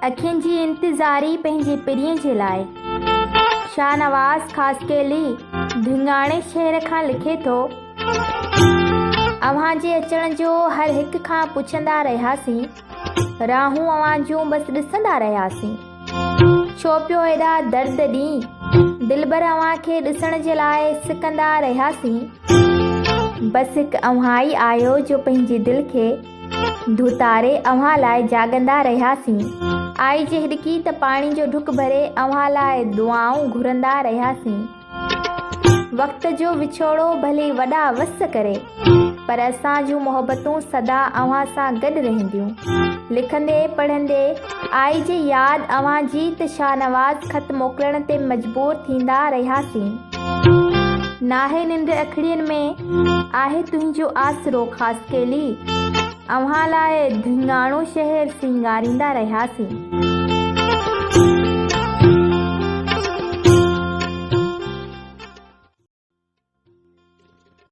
अखियुनि जी इंतज़ारी पंहिंजे पिरीअ जे लाइ। शाहनवाज़ खासकेली धिंगाणे शहर खां लिखे थो, अव्हां जे अचण जो हर हिक खां पुछंदा रहियासीं, राहूं अव्हां जूं बसि ॾिसंदा रहियासीं। छो पियो एॾा दर्द ॾींहुं दिलबर अव्हां खे ॾिसण जे लाइ सिकंदा रहियासीं। बसि हिकु अव्हां ई आयो जो पंहिंजे दिलि खे धुतारे अव्हां लाइ जाॻंदा रहियासीं। आई जे हिड़की त पाणी जो ढुक भरे अव्हां लाइ दुआऊं घुरंदा रहियासीं। वक़्त जो विछोड़ो भले वॾा वस करे, पर असां जूं मोहबतूं सदा अव्हां सां गॾु रहंदियूं। लिखंदे पढ़ंदे आई जे यादि अव्हां जी त शाहनवाज़ ख़त मोकिलण ते मजबूर थींदा रहियासीं। नाहे निंड अखिड़ियुनि में आहे तुंहिंजो आसरो खासकेली, अव्हां लाइ धिंगाणो शहर सिंगारींदा रहियासीं।